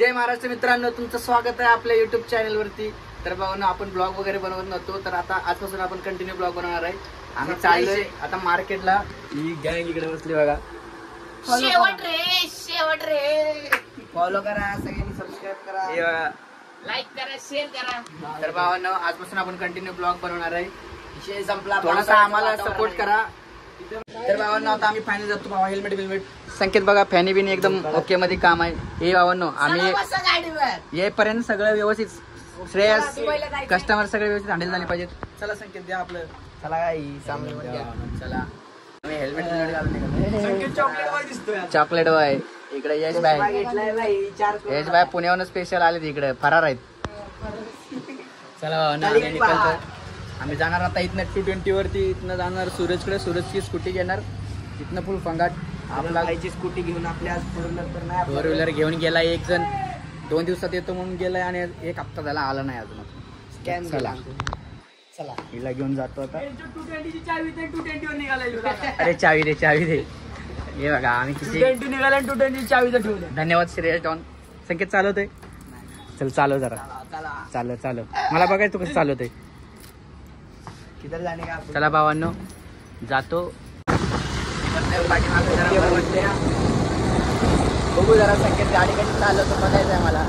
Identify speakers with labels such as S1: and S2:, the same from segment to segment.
S1: जय महाराष्ट्र मित्रांनो, तुमचं स्वागत आहे आपल्या युट्यूब चॅनल वरती। तर भावांनो, आपण ब्लॉग वगैरे बनवत नव्हतो, तर आता आजपासून आपण कंटिन्यू ब्लॉग बनवणार आहे। आम्ही चाललोय आता मार्केटला। ही गँग इकडे बसली बघा।
S2: शेवट रे
S1: फॉलो करा, सगळ्यांनी सबस्क्राइब करा, हे बघा
S2: लाईक करा, शेअर करा।
S1: तर भावांनो, आजपासून आपण कंटिन्यू ब्लॉग बनवणार आहे।
S2: विषय संपला,
S1: थोडासा आम्हाला सपोर्ट करा। तर भावांनो, आता आम्ही फायनल जातो भावा। हेल्मेट बिल्मेट संकेत बघा, फॅनी बिनी एकदम ओके मध्ये काम आहे। हे भावांनो, आम्ही येईपर्यंत सगळं व्यवस्थित, श्रेयस कस्टमर सगळे व्यवस्थित हँडल झाले पाहिजेत। चला संकेत द्या आपलं। चला काय चला, आम्ही हेल्मेट चॉकलेट बाय इकडे, यश बाय पुण्यावरून स्पेशल आले इकडे, फरार आहेत। चला आम्ही निघतो। आम्ही जाणार आता इथनं 220 वरती, इथनं जाणार सूरजकडे। सूरजची स्कूटी घेणार, इथनं फुल फंगाट आपला
S2: स्कूटी घेऊन आपल्या
S1: फोर व्हीलर घेऊन गेला एक जण। 2 दिवसात येतो म्हणून गेलाय आणि 1 हप्ता झाला आला नाही अजून।
S2: स्कॅम
S1: चला
S2: चला,
S1: हिला घेऊन जातो आता।
S2: 220 ची चावी ते 220 वर निघाला।
S1: अरे चावी दे, चावी दे। हे बघा आम्ही किती
S2: 220 निघाला, 220 चावी तर ठेवली।
S1: धन्यवाद श्रेयस डॉन। संकेत चालवतोय, चल चालव जरा, चालव मला बघायचं तू कसं चालवतोय।
S2: किधर जाणे का?
S1: चला भावांनो, जातो। बघू जरा संकेत गाडी कशी चालवतो, बघायचं आहे मला।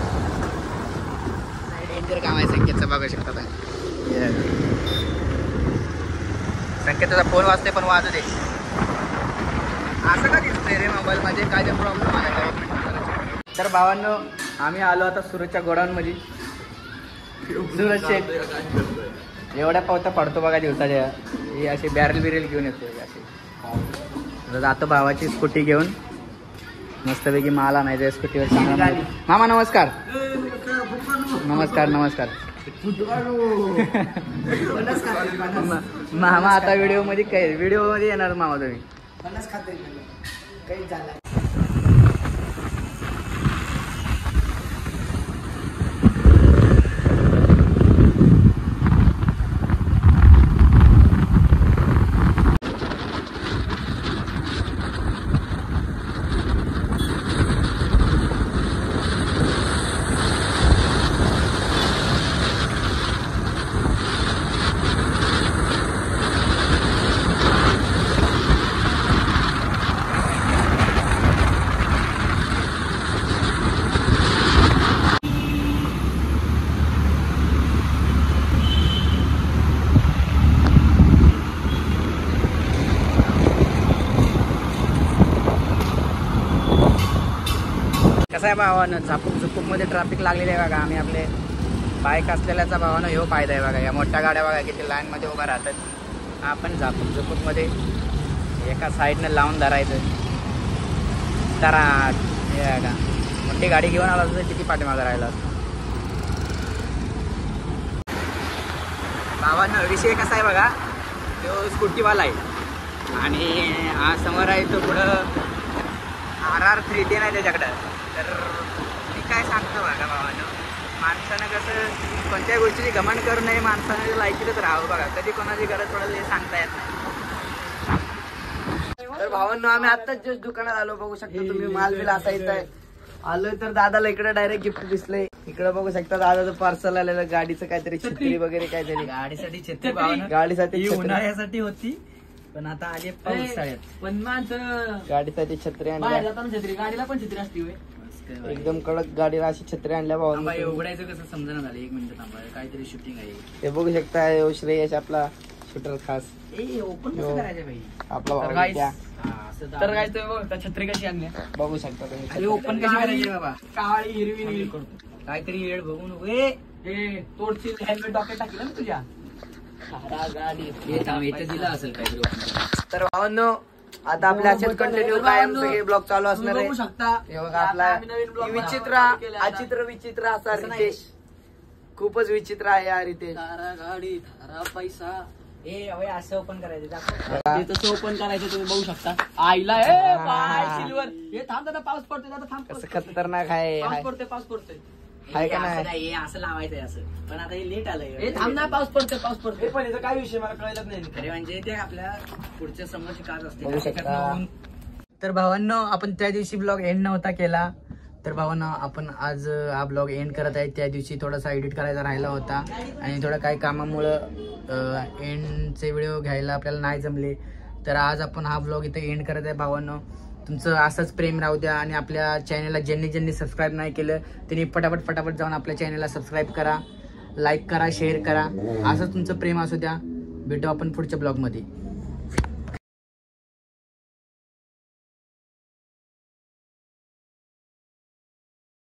S1: डेंजर काम आहे संकेतचं, बघू शकता तुम्ही। संकेतचा फोन वाजते पण वाजू दे। असं का दिसतंय रे मोबाईल मध्ये, काय ते प्रॉब्लेम आला? तर भावांनो, आम्ही आलो आता सुरतच्या गोडाऊन मध्ये। सुरत शेठ एवढ्या पावता पडतो बघा दिवसाच्या, हे असे बॅरल बिरेल घेऊन येतो असे। जातो भावाची स्कूटी घेऊन, मस्तपैकी माल आणायचा स्कूटीवर। मामा नमस्कार। नमस्कार नमस्कार। मामा आता व्हिडिओ मध्ये काय, व्हिडिओ मध्ये येणार मामा तुम्ही।
S2: काही झालं
S1: कसं आहे भावानं, झापूक मध्ये ट्रॅफिक लागलेली आहे बघा। आम्ही आपले बाईक असलेल्याचा भावानं ह्यो फायदा आहे बघा। या मोठ्या गाड्या बघा किती लाईन मध्ये उभा राहतात। आपण झापूक मध्ये एका साईडनं लावून धरायचं तर हे बघा, मोठी गाडी घेऊन आला तर किती पाठीमागं राहिला। भावानं विषय कसा आहे बघा, तो स्कूटीवाला आहे आणि हा समोर आहे तो पुढं RR 310 आहे त्याच्याकडं। तर मी काय सांगतो बघा भावानं, माणसानं कसं कोणत्याही गोष्टीची घमंड करू नये, माणसानं लायकीतच राहावं बघा। कधी कोणाची गरज पडेल हे सांगता येत नाही।
S2: तर भावांनो, आम्ही आताच जस्ट दुकानात आलो, बघू शकता तुम्ही। माल बिल असा इथं आहे। आलोय तर दादाला इकडे डायरेक्ट गिफ्ट दिसलंय। इकडे बघू शकता दादाचं पार्सल आलेलं, गाडीचं काहीतरी छत्री वगैरे काहीतरी।
S1: गाडीसाठी छत्री भावानं,
S2: गाडीसाठी
S1: उन्हाळ्यासाठी होती पण आता आली पावसाळ्यात।
S2: पण माणसं गाडीसाठी छत्री
S1: आणल्या,
S2: छत्री, गाडीला पण छत्री असते एकदम कडक गाडीला अशी छत्री आणल्या भावांनो।
S1: उघडायचं कसं समजना झालं, 1 मिनिट थांबा, काहीतरी शूटिंग आहे।
S2: हे बघू शकता, श्रेयश आपला शूटर खास
S1: ओपन कसं करायचं भाई
S2: आपला भाऊ
S1: तर काय तो छत्री कशी आणली
S2: बघू शकता तुम्ही।
S1: ओपन कशी करायची बाबा?
S2: काळी हिरवी
S1: काहीतरी येड बघून
S2: तोडची हेल्मेट डॉकेट टाकलं ना तुझ्या गाडी
S1: दिला असेल काहीतरी।
S2: तर भावांनो, आता आपल्या असेच कंटिन्यू कायम सगळे ब्लॉग चालू असणार आहे। हे बघा आपला विचित्र, अचित्र विचित्र असा रितेश, खूपच विचित्र आहे हा रितेश।
S1: गाडी पैसा असं ओपन करायचं, तसं ओपन करायचं तुम्ही बघू शकता। आईला सिल्वर, हे थांब दादा, पाऊस पडतोय दादा, थांब।
S2: कसं खतरनाक आहे,
S1: पाऊस पडतोय
S2: आहे का नाही?
S1: असं लावायचंय असं, पण आता हे लेट आलंय।
S2: हे थांब ना, पाऊस पडतोय पण याचा काय विषय मला कळलंच नाही
S1: खरे, म्हणजे ते आपल्या पुढच्या समोरची कार
S2: बघू शकता।
S1: असते। तर भावांनो, आपण त्या दिवशी ब्लॉग एंड नव्हता केला, तर भावांनो आपण आज हा ब्लॉग एंड करत आहे. त्या दिवशी थोडासा एडिट करायचा राहिला होता आणि थोडं काही कामामुळं एंडचे व्हिडिओ घ्यायला आपल्याला नाही जमले. तर आज आपण हा ब्लॉग इथे एंड करत आहे. भावांनो तुमचं असंच प्रेम राहू द्या आणि आपल्या चॅनलला ज्यांनी सबस्क्राईब नाही केलं त्यांनी फटाफट जाऊन आपल्या चॅनलला सबस्क्राईब करा, लाईक करा, शेअर करा. असंच तुमचं प्रेम असू द्या. भेटू आपण पुढच्या ब्लॉगमध्ये.